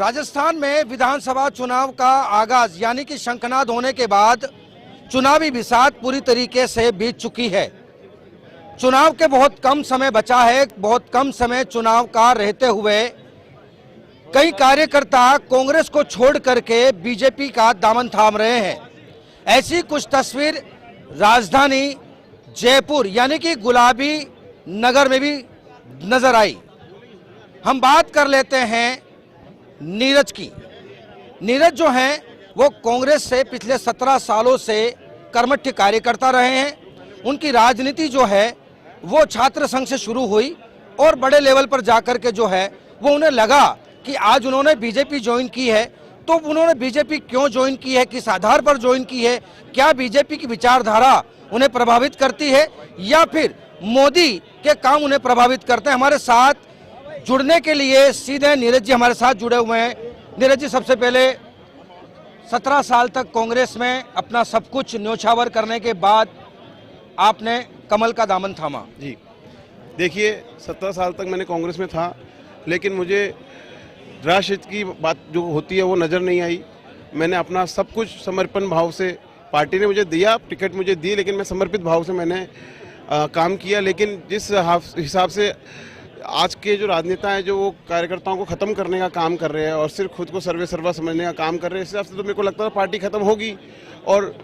राजस्थान में विधानसभा चुनाव का आगाज यानी कि शंखनाद होने के बाद चुनावी बिसात पूरी तरीके से बीत चुकी है। चुनाव के बहुत कम समय बचा है। बहुत कम समय चुनाव का रहते हुए कई कार्यकर्ता कांग्रेस को छोड़ करके बीजेपी का दामन थाम रहे हैं। ऐसी कुछ तस्वीर राजधानी जयपुर यानी कि गुलाबी नगर में भी नजर आई। हम बात कर लेते हैं नीरज की। नीरज जो हैं वो कांग्रेस से पिछले 17 सालों से कर्मठ कार्यकर्ता रहे हैं। उनकी राजनीति जो है वो छात्र संघ से शुरू हुई और बड़े लेवल पर जाकर के जो है वो उन्हें लगा कि आज उन्होंने बीजेपी ज्वाइन की है। तो उन्होंने बीजेपी क्यों ज्वाइन की है, किस आधार पर ज्वाइन की है, क्या बीजेपी की विचारधारा उन्हें प्रभावित करती है या फिर मोदी के काम उन्हें प्रभावित करते हैं। हमारे साथ जुड़ने के लिए सीधे नीरज जी हमारे साथ जुड़े हुए हैं। नीरज जी, सबसे पहले 17 साल तक कांग्रेस में अपना सब कुछ न्योछावर करने के बाद आपने कमल का दामन थामा। जी देखिए, 17 साल तक मैंने कांग्रेस में था, लेकिन मुझे राष्ट्रहित की बात जो होती है वो नज़र नहीं आई। मैंने अपना सब कुछ समर्पण भाव से, पार्टी ने मुझे दिया, टिकट मुझे दी, लेकिन मैं समर्पित भाव से मैंने काम किया। लेकिन जिस हिसाब से आज के जो राजनेता हैं जो वो कार्यकर्ताओं को ख़त्म करने का काम कर रहे हैं और सिर्फ खुद को सर्वे सर्वा समझने का काम कर रहे हैं, इस हिसाब से तो मेरे को लगता है पार्टी ख़त्म होगी। और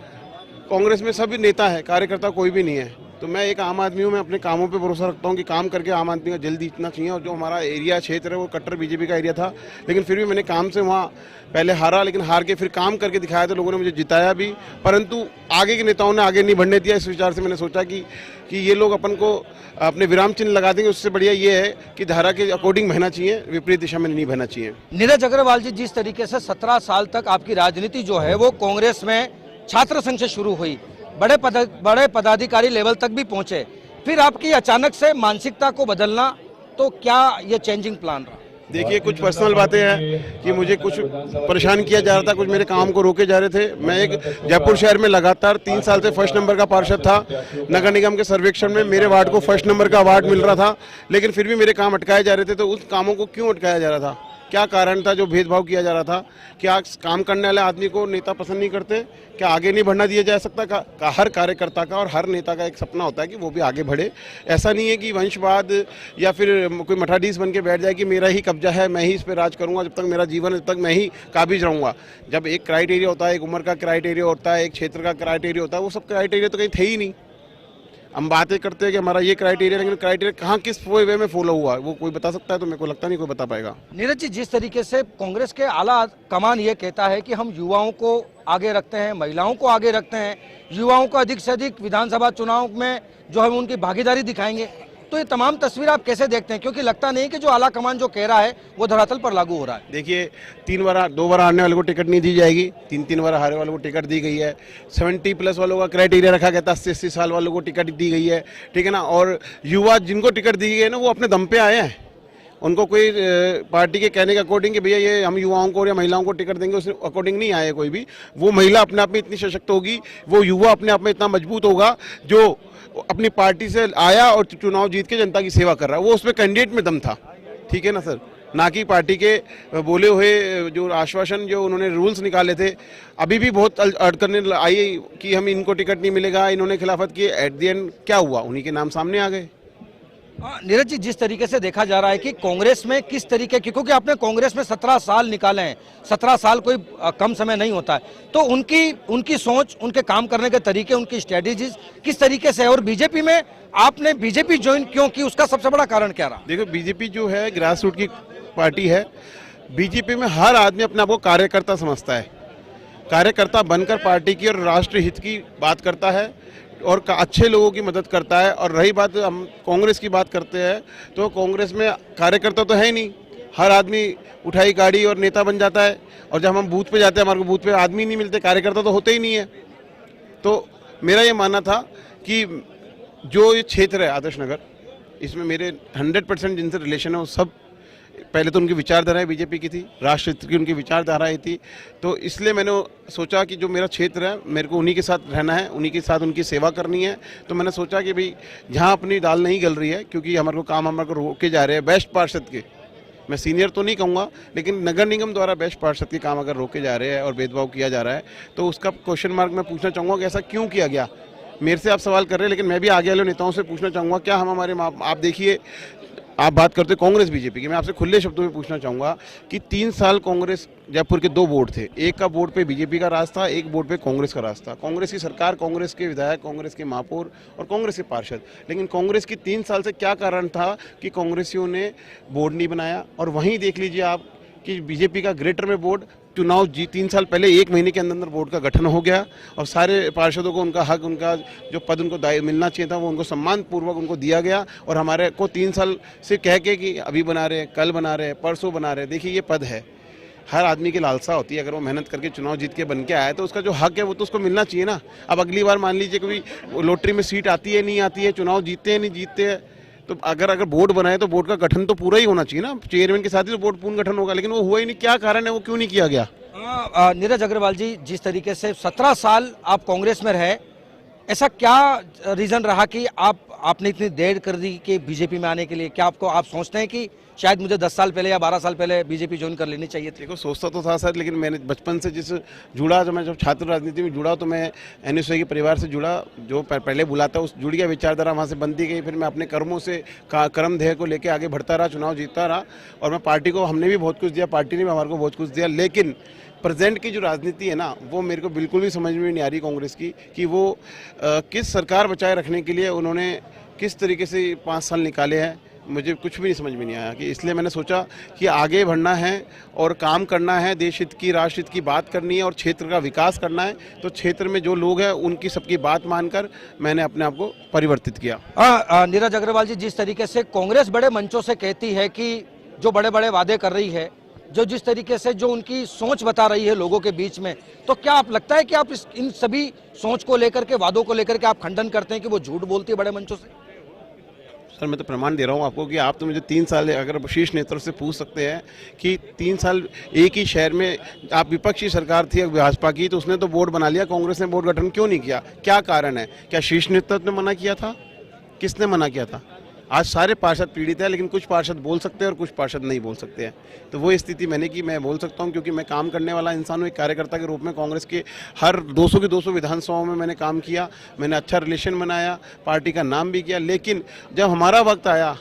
कांग्रेस में सभी नेता है, कार्यकर्ता कोई भी नहीं है। तो मैं एक आम आदमी हूँ, मैं अपने कामों पे भरोसा रखता हूँ कि काम करके आम आदमी का जल्दी जीतना चाहिए। और जो हमारा एरिया क्षेत्र है वो कट्टर बीजेपी का एरिया था, लेकिन फिर भी मैंने काम से वहाँ पहले हारा, लेकिन हार के फिर काम करके दिखाया तो लोगों ने मुझे जिताया भी। परंतु आगे के नेताओं ने आगे नहीं बढ़ने दिया। इस विचार से मैंने सोचा कि ये लोग अपन को अपने विराम चिन्ह लगा देंगे, उससे बढ़िया ये है कि धारा के अकॉर्डिंग बहना चाहिए, विपरीत दिशा में नहीं बहना चाहिए। नीरज अग्रवाल जी, जिस तरीके से 17 साल तक आपकी राजनीति जो है वो कांग्रेस में छात्र संघ से शुरू हुई, बड़े पदाधिकारी लेवल तक भी पहुंचे, फिर आपकी अचानक से मानसिकता को बदलना, तो क्या ये चेंजिंग प्लान रहा? देखिए, कुछ पर्सनल बातें हैं कि मुझे कुछ परेशान किया जा रहा था, कुछ मेरे काम को रोके जा रहे थे। मैं एक जयपुर शहर में लगातार 3 साल से फर्स्ट नंबर का पार्षद था। नगर निगम के सर्वेक्षण में मेरे वार्ड को फर्स्ट नंबर का अवार्ड मिल रहा था, लेकिन फिर भी मेरे काम अटकाए जा रहे थे। तो उस कामों को क्यों अटकाया जा रहा था, क्या कारण था जो भेदभाव किया जा रहा था? क्या काम करने वाले आदमी को नेता पसंद नहीं करते? क्या आगे नहीं बढ़ना दिया जा सकता? का हर कार्यकर्ता का और हर नेता का एक सपना होता है कि वो भी आगे बढ़े। ऐसा नहीं है कि वंशवाद या फिर कोई मठाधीश बन के बैठ जाए कि मेरा ही कब्जा है, मैं ही इस पर राज करूंगा, जब तक मेरा जीवन है जब तक मैं ही काबिज रहूंगा। जब एक क्राइटेरिया होता है, एक उम्र का क्राइटेरिया होता है, एक क्षेत्र का क्राइटेरिया होता है, वो सब क्राइटेरिया तो कहीं थे ही नहीं। हम बातें करते हैं कि हमारा ये क्राइटेरिया, लेकिन क्राइटेरिया कहाँ किस वे में फॉलो हुआ वो कोई बता सकता है? तो मेरे को लगता नहीं कोई बता पाएगा। नीरज जी, जिस तरीके से कांग्रेस के आला कमान ये कहता है कि हम युवाओं को आगे रखते हैं, महिलाओं को आगे रखते हैं, युवाओं को अधिक से अधिक विधानसभा चुनाव में जो है उनकी भागीदारी दिखाएंगे, तो ये तमाम तस्वीर आप कैसे देखते हैं? क्योंकि लगता नहीं कि जो आला कमान जो कह रहा है वो धरातल पर लागू हो रहा है। देखिए, 2 बार हारने वाले को टिकट नहीं दी जाएगी, 3 बार हारे वालों को टिकट दी गई है। 70+ वालों का क्राइटेरिया रखा गया था, 80 साल वालों को टिकट दी गई है, ठीक है ना। और युवा जिनको टिकट दी गई है ना, वो अपने दम पे आए हैं। उनको कोई पार्टी के कहने के अकॉर्डिंग कि भैया ये हम युवाओं को या महिलाओं को टिकट देंगे, उस अकॉर्डिंग नहीं आए कोई भी। वो महिला अपने आप में इतनी सशक्त होगी, वो युवा अपने आप में इतना मजबूत होगा जो अपनी पार्टी से आया और चुनाव जीत के जनता की सेवा कर रहा है। वो उसमें कैंडिडेट में दम था, ठीक है ना सर, ना कि पार्टी के बोले हुए जो आश्वासन, जो उन्होंने रूल्स निकाले थे। अभी भी बहुत अड़कने आई कि हम इनको टिकट नहीं मिलेगा, इन्होंने खिलाफत की। एट द एंड क्या हुआ? उन्हीं के नाम सामने आ गए। नीरज जी, जिस तरीके से देखा जा रहा है कि कांग्रेस में किस तरीके की, क्योंकि आपने कांग्रेस में 17 साल निकाले हैं, 17 साल कोई कम समय नहीं होता है, तो उनकी सोच, उनके काम करने के तरीके, उनकी स्ट्रेटेजीज किस तरीके से है? और बीजेपी में आपने बीजेपी ज्वाइन क्यों की, उसका सबसे बड़ा कारण क्या रहा? देखो, बीजेपी जो है ग्रास रूट की पार्टी है। बीजेपी में हर आदमी अपने आप को कार्यकर्ता समझता है, कार्यकर्ता बनकर पार्टी की और राष्ट्र हित की बात करता है और अच्छे लोगों की मदद करता है। और रही बात, हम कांग्रेस की बात करते हैं, तो कांग्रेस में कार्यकर्ता तो है ही नहीं। हर आदमी उठाई गाड़ी और नेता बन जाता है, और जब हम बूथ पे जाते हैं हमारे को बूथ पे आदमी नहीं मिलते, कार्यकर्ता तो होते ही नहीं है। तो मेरा ये मानना था कि जो ये क्षेत्र है आदर्श नगर, इसमें मेरे 100% जिनसे रिलेशन है वो सब, पहले तो उनकी विचारधाराएं बीजेपी की थी, राष्ट्र की उनकी विचारधाराएं थी। तो इसलिए मैंने सोचा कि जो मेरा क्षेत्र है, मेरे को उन्हीं के साथ रहना है, उन्हीं के साथ उनकी सेवा करनी है। तो मैंने सोचा कि भाई जहां अपनी दाल नहीं गल रही है, क्योंकि हमारे को काम हमारे को रोके जा रहे हैं बेस्ट पार्षद के, मैं सीनियर तो नहीं कहूँगा, लेकिन नगर निगम द्वारा बेस्ट पार्षद के काम अगर रोके जा रहे हैं और भेदभाव किया जा रहा है तो उसका क्वेश्चन मार्क मैं पूछना चाहूँगा कि ऐसा क्यों किया गया। मेरे से आप सवाल कर रहे हैं, लेकिन मैं भी आगे वाले नेताओं से पूछना चाहूँगा, क्या हम हमारे आप देखिए, आप बात करते कांग्रेस बीजेपी की, मैं आपसे खुले शब्दों में पूछना चाहूँगा कि 3 साल कांग्रेस जयपुर के 2 बोर्ड थे, एक का बोर्ड पे बीजेपी का राज था, एक बोर्ड पे कांग्रेस का राज था। कांग्रेस की सरकार, कांग्रेस के विधायक, कांग्रेस के महापौर और कांग्रेस के पार्षद, लेकिन कांग्रेस की 3 साल से क्या कारण था कि कांग्रेसियों ने बोर्ड नहीं बनाया। और वहीं देख लीजिए आप कि बीजेपी का ग्रेटर में बोर्ड चुनाव 3 साल पहले 1 महीने के अंदर बोर्ड का गठन हो गया और सारे पार्षदों को उनका हक, उनका जो पद उनको मिलना चाहिए था वो उनको सम्मान पूर्वक उनको दिया गया। और हमारे को 3 साल से कह के कि अभी बना रहे, कल बना रहे, परसों बना रहे। देखिए ये पद है, हर आदमी की लालसा होती है, अगर वो मेहनत करके चुनाव जीत के बन के आया तो उसका जो हक है वो तो उसको मिलना चाहिए ना। अब अगली बार मान लीजिए कभी लॉटरी में सीट आती है नहीं आती है, चुनाव जीतते हैं नहीं जीतते हैं, तो अगर बोर्ड बनाए तो बोर्ड का गठन तो पूरा ही होना चाहिए ना, चेयरमैन के साथ ही तो बोर्ड पूर्ण गठन होगा, लेकिन वो हुआ ही नहीं। क्या कारण है, वो क्यों नहीं किया गया? नीरज अग्रवाल जी, जिस तरीके से 17 साल आप कांग्रेस में रहे, ऐसा क्या रीजन रहा कि आपने इतनी देर कर दी कि बीजेपी में आने के लिए? क्या आप सोचते हैं कि शायद मुझे 10 साल पहले या 12 साल पहले बीजेपी ज्वाइन कर लेनी चाहिए थी? देखो, सोचता तो था सर, लेकिन मैंने बचपन से जब छात्र राजनीति में जुड़ा तो मैं एनएसयूआई के परिवार से जुड़ा, जो पहले बुलाता उस जुड़ गया, विचारधारा वहाँ से बनती गई। फिर मैं अपने कर्मों से कर्म ध्येय को लेकर आगे बढ़ता रहा, चुनाव जीतता रहा। और मैं पार्टी को, हमने भी बहुत कुछ दिया, पार्टी ने भी हमारे को बहुत कुछ दिया, लेकिन प्रेजेंट की जो राजनीति है ना, वो मेरे को बिल्कुल भी समझ में नहीं आ रही कांग्रेस की, कि वो किस सरकार बचाए रखने के लिए उन्होंने किस तरीके से 5 साल निकाले हैं, मुझे कुछ भी नहीं समझ में नहीं आया। कि इसलिए मैंने सोचा कि आगे बढ़ना है और काम करना है, देश हित की, राष्ट्र हित की बात करनी है और क्षेत्र का विकास करना है। तो क्षेत्र में जो लोग हैं उनकी सबकी बात मानकर मैंने अपने आप को परिवर्तित किया। नीरज अग्रवाल जी, जिस तरीके से कांग्रेस बड़े मंचों से कहती है कि जो बड़े बड़े वादे कर रही है, जो जिस तरीके से जो उनकी सोच बता रही है लोगों के बीच में, तो क्या आप लगता है कि आप इन सभी सोच को लेकर के, वादों को लेकर के आप खंडन करते हैं कि वो झूठ बोलती है बड़े मंचों से? सर, मैं तो प्रमाण दे रहा हूँ आपको कि आप तो मुझे 3 साल, अगर शीर्ष नेतृत्व से पूछ सकते हैं कि 3 साल एक ही शहर में आप विपक्षी सरकार थी भाजपा की, तो उसने तो बोर्ड बना लिया, कांग्रेस ने बोर्ड गठन क्यों नहीं किया? क्या कारण है? क्या शीर्ष नेतृत्व ने मना किया था? किसने मना किया था? आज सारे पार्षद पीड़ित हैं, लेकिन कुछ पार्षद बोल सकते हैं और कुछ पार्षद नहीं बोल सकते हैं। तो वो स्थिति मैंने की, मैं बोल सकता हूं क्योंकि मैं काम करने वाला इंसान हूं, एक कार्यकर्ता के रूप में। कांग्रेस के हर 200 की 200 विधानसभाओं में मैंने काम किया, मैंने अच्छा रिलेशन बनाया, पार्टी का नाम भी किया। लेकिन जब हमारा वक्त आया,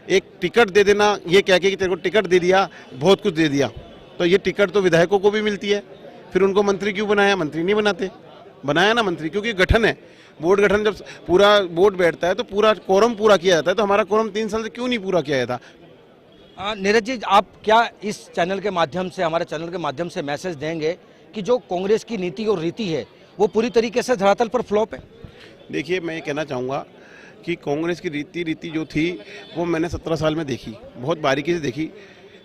एक टिकट दे देना, ये कह के कि तेरे को टिकट दे दिया, बहुत कुछ दे दिया, तो ये टिकट तो विधायकों को भी मिलती है, फिर उनको मंत्री क्यों बनाया? मंत्री नहीं बनाते, बनाया ना मंत्री, क्योंकि गठन है, बोर्ड गठन। जब पूरा बोर्ड बैठता है तो पूरा कोरम पूरा किया जाता है, तो हमारा कोरम 3 साल से क्यों नहीं पूरा किया जाता? नीरज जी, आप क्या इस चैनल के माध्यम से, हमारे चैनल के माध्यम से मैसेज देंगे कि जो कांग्रेस की नीति और रीति है वो पूरी तरीके से धरातल पर फ्लॉप है? देखिए, मैं ये कहना चाहूँगा कि कांग्रेस की रीति जो थी वो मैंने 17 साल में देखी, बहुत बारीकी से देखी,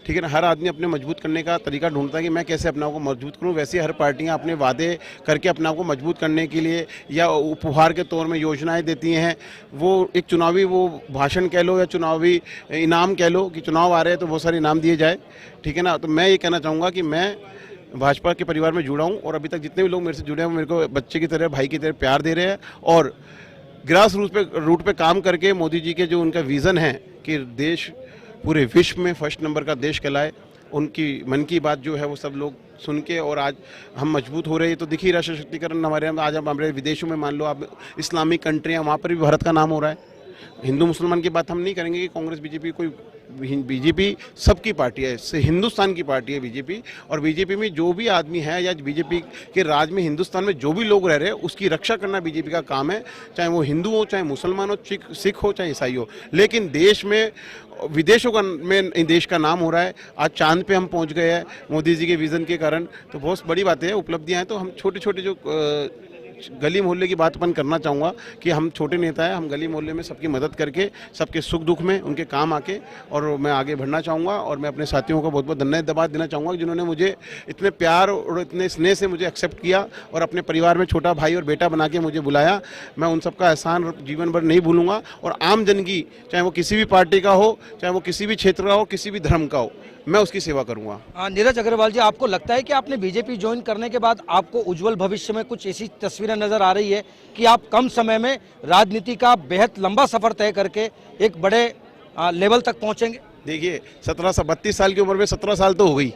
ठीक है ना। हर आदमी अपने मजबूत करने का तरीका ढूंढता है कि मैं कैसे अपने आप को मजबूत करूं। वैसे हर पार्टियां अपने वादे करके अपने आप को मजबूत करने के लिए या उपहार के तौर में योजनाएं देती हैं। वो एक चुनावी वो भाषण कह लो या चुनावी इनाम कह लो कि चुनाव आ रहे हैं तो बहुत सारे इनाम दिए जाए, ठीक है ना। तो मैं ये कहना चाहूँगा कि मैं भाजपा के परिवार में जुड़ा हूँ और अभी तक जितने भी लोग मेरे से जुड़े हैं वो मेरे को बच्चे की तरह, भाई की तरह प्यार दे रहे हैं। और ग्रास रूट पे काम करके मोदी जी के जो उनका विज़न है कि देश पूरे विश्व में फर्स्ट नंबर का देश कहलाए, उनकी मन की बात जो है वो सब लोग सुन के, और आज हम मजबूत हो रहे हैं। तो देखिए, राष्ट्र शक्तिकरण हमारे यहाँ, आज हमारे विदेशों में मान लो आप इस्लामिक कंट्रियाँ, वहाँ पर भी भारत का नाम हो रहा है। हिंदू मुसलमान की बात हम नहीं करेंगे कि कांग्रेस बीजेपी कोई, बीजेपी सबकी पार्टी है, हिंदुस्तान की पार्टी है बीजेपी। और बीजेपी में जो भी आदमी है या बीजेपी के राज में हिंदुस्तान में जो भी लोग रह रहे हैं उसकी रक्षा करना बीजेपी का काम है, चाहे वो हिंदू हो, चाहे मुसलमान हो, सिख हो, चाहे ईसाई हो। लेकिन देश में, विदेशों का में देश का नाम हो रहा है। आज चांद पे हम पहुंच गए हैं मोदी जी के विज़न के कारण, तो बहुत बड़ी बातें हैं, उपलब्धियां हैं। तो हम छोटे छोटे जो गली मोहल्ले की बात अपन करना चाहूँगा कि हम छोटे नेता हैं, हम गली मोहल्ले में सबकी मदद करके, सबके सुख दुख में उनके काम आके, और मैं आगे बढ़ना चाहूँगा। और मैं अपने साथियों को बहुत बहुत धन्यवाद देना चाहूँगा जिन्होंने मुझे इतने प्यार और इतने स्नेह से मुझे एक्सेप्ट किया और अपने परिवार में छोटा भाई और बेटा बना के मुझे बुलाया। मैं उन सबका एहसान जीवन भर नहीं भूलूंगा। और आम जन की, चाहे वो किसी भी पार्टी का हो, चाहे वो किसी भी क्षेत्र का हो, किसी भी धर्म का हो, मैं उसकी सेवा करूंगा। नीरज अग्रवाल जी, आपको लगता है कि आपने बीजेपी ज्वाइन करने के बाद आपको उज्जवल भविष्य में कुछ ऐसी तस्वीरें नजर आ रही है कि आप कम समय में राजनीति का बेहद लंबा सफर तय करके एक बड़े लेवल तक पहुंचेंगे? देखिए 32 साल की उम्र में 17 साल तो हो गई,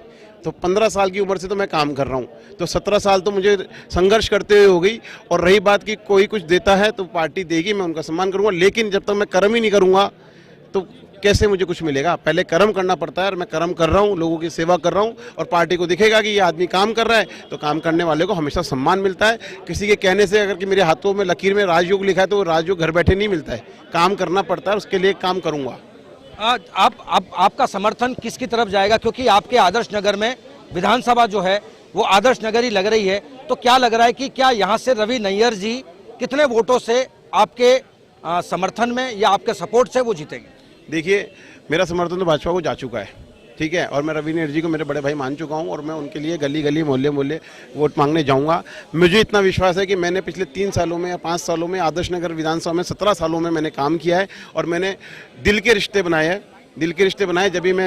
तो 15 साल की उम्र से तो मैं काम कर रहा हूँ, तो 17 साल तो मुझे संघर्ष करते हुए हो गई। और रही बात कि कोई कुछ देता है तो पार्टी देगी, मैं उनका सम्मान करूँगा, लेकिन जब तक मैं कर्म ही नहीं करूँगा तो कैसे मुझे कुछ मिलेगा। पहले कर्म करना पड़ता है और मैं कर्म कर रहा हूँ, लोगों की सेवा कर रहा हूँ, और पार्टी को दिखेगा कि ये आदमी काम कर रहा है तो काम करने वाले को हमेशा सम्मान मिलता है। किसी के कहने से अगर कि मेरे हाथों में लकीर में राजयोग लिखा है तो वो राजयोग घर बैठे नहीं मिलता है, काम करना पड़ता है, उसके लिए काम करूँगा। आपका समर्थन किसकी तरफ जाएगा, क्योंकि आपके आदर्श नगर में विधानसभा जो है वो आदर्श नगर ही लग रही है, तो क्या लग रहा है कि क्या यहाँ से रवि नैयर जी कितने वोटों से आपके समर्थन में या आपके सपोर्ट से वो जीतेंगे? देखिए मेरा समर्थन तो भाजपा को जा चुका है, ठीक है, और मैं रवि नैयर जी को मेरे बड़े भाई मान चुका हूं, और मैं उनके लिए गली गली मोहल्ले मोहल्ले वोट मांगने जाऊंगा। मुझे इतना विश्वास है कि मैंने पिछले 3 सालों में या 5 सालों में आदर्श नगर विधानसभा में 17 सालों में मैंने काम किया है, और मैंने दिल के रिश्ते बनाए हैं, दिल के रिश्ते बनाए। जब भी मैं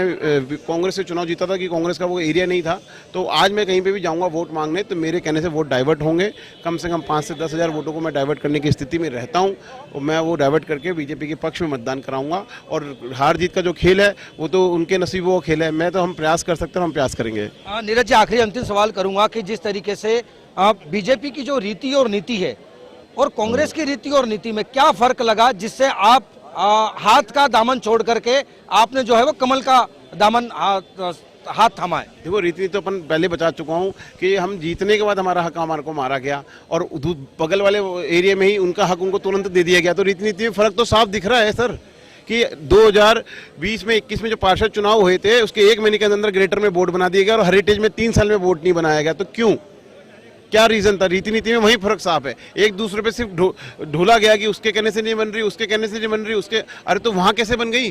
कांग्रेस से चुनाव जीता था कि कांग्रेस का वो एरिया नहीं था, तो आज मैं कहीं पे भी जाऊंगा वोट मांगने तो मेरे कहने से वोट डाइवर्ट होंगे। कम से कम 5 से 10 हज़ार वोटों को मैं डाइवर्ट करने की स्थिति में रहता हूं, और मैं वो डाइवर्ट करके बीजेपी के पक्ष में मतदान कराऊंगा। और हार जीत का जो खेल है वो तो उनके नसीबों का खेल है, मैं तो हम प्रयास कर सकते हैं, हम प्रयास करेंगे। नीरज जी, आखिरी अंतिम सवाल करूंगा कि जिस तरीके से बीजेपी की जो रीति और नीति है और कांग्रेस की रीति और नीति में क्या फर्क लगा, जिससे आप हाथ का दामन छोड़ करके आपने जो है वो कमल का दामन हाथ थामा है? देखो रीति तो अपन पहले बता चुका हूँ कि हम जीतने के बाद हमारा हक हमारे को मारा गया, और बगल वाले एरिया में ही उनका हक उनको तुरंत दे दिया गया। तो रीति नीति में फर्क तो साफ दिख रहा है सर, कि 2020 में 21 में जो पार्षद चुनाव हुए थे उसके 1 महीने के अंदर ग्रेटर में बोर्ड बना दिया गया, और हेरिटेज में 3 साल में बोर्ड नहीं बनाया गया। तो क्यों, क्या रीजन था? रीति नीति में वही फर्क साफ है। एक दूसरे पे सिर्फ ढोला गया कि उसके कहने से नहीं बन रही, उसके कहने से नहीं बन रही, उसके, अरे तो वहां कैसे बन गई?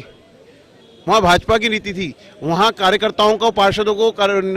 वहां भाजपा की नीति थी, वहां कार्यकर्ताओं को, पार्षदों को,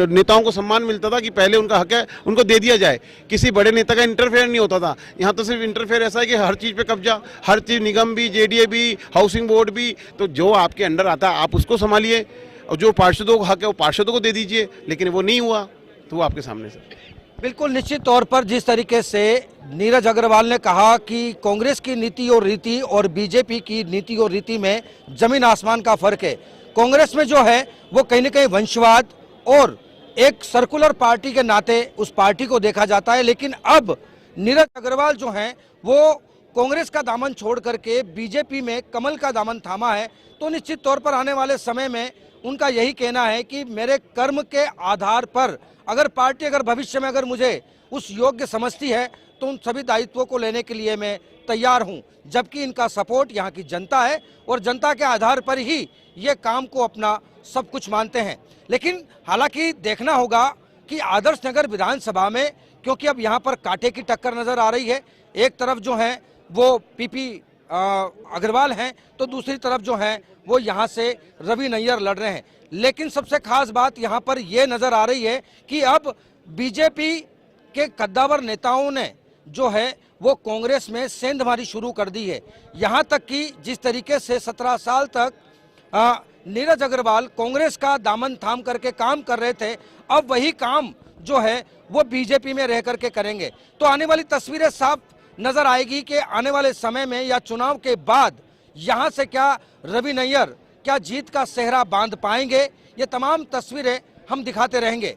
नेताओं को सम्मान मिलता था कि पहले उनका हक है उनको दे दिया जाए, किसी बड़े नेता का इंटरफेयर नहीं होता था। यहाँ तो सिर्फ इंटरफेयर ऐसा है कि हर चीज पे कब्जा, हर चीज, निगम भी, जेडीए भी, हाउसिंग बोर्ड भी, तो जो आपके अंडर आता है आप उसको संभालिए, और जो पार्षदों का हक है वो पार्षदों को दे दीजिए। लेकिन वो नहीं हुआ, तो वो आपके सामने सर। बिल्कुल निश्चित तौर पर जिस तरीके से नीरज अग्रवाल ने कहा कि कांग्रेस की नीति और रीति और बीजेपी की नीति और रीति में जमीन आसमान का फर्क है। कांग्रेस में जो है वो कहीं न कहीं वंशवाद और एक सर्कुलर पार्टी के नाते उस पार्टी को देखा जाता है, लेकिन अब नीरज अग्रवाल जो हैं वो कांग्रेस का दामन छोड़ करके बीजेपी में कमल का दामन थामा है। तो निश्चित तौर पर आने वाले समय में उनका यही कहना है कि मेरे कर्म के आधार पर अगर पार्टी अगर भविष्य में अगर मुझे उस योग्य समझती है तो उन सभी दायित्वों को लेने के लिए मैं तैयार हूं, जबकि इनका सपोर्ट यहाँ की जनता है और जनता के आधार पर ही ये काम को अपना सब कुछ मानते हैं। लेकिन हालांकि देखना होगा कि आदर्श नगर विधानसभा में, क्योंकि अब यहाँ पर कांटे की टक्कर नजर आ रही है, एक तरफ जो है वो पीपी अग्रवाल हैं तो दूसरी तरफ जो है वो यहाँ से रवि नैयर लड़ रहे हैं। लेकिन सबसे खास बात यहाँ पर ये नजर आ रही है कि अब बीजेपी के कद्दावर नेताओं ने जो है वो कांग्रेस में सेंधमारी शुरू कर दी है। यहाँ तक कि जिस तरीके से 17 साल तक नीरज अग्रवाल कांग्रेस का दामन थाम करके काम कर रहे थे, अब वही काम जो है वो बीजेपी में रह करके करेंगे। तो आने वाली तस्वीरें साफ नजर आएगी कि आने वाले समय में या चुनाव के बाद यहाँ से क्या रवि नैयर क्या जीत का सेहरा बांध पाएंगे। ये तमाम तस्वीरें हम दिखाते रहेंगे।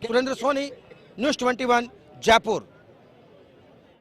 सुरेंद्र सोनी, न्यूज़ 21, जयपुर।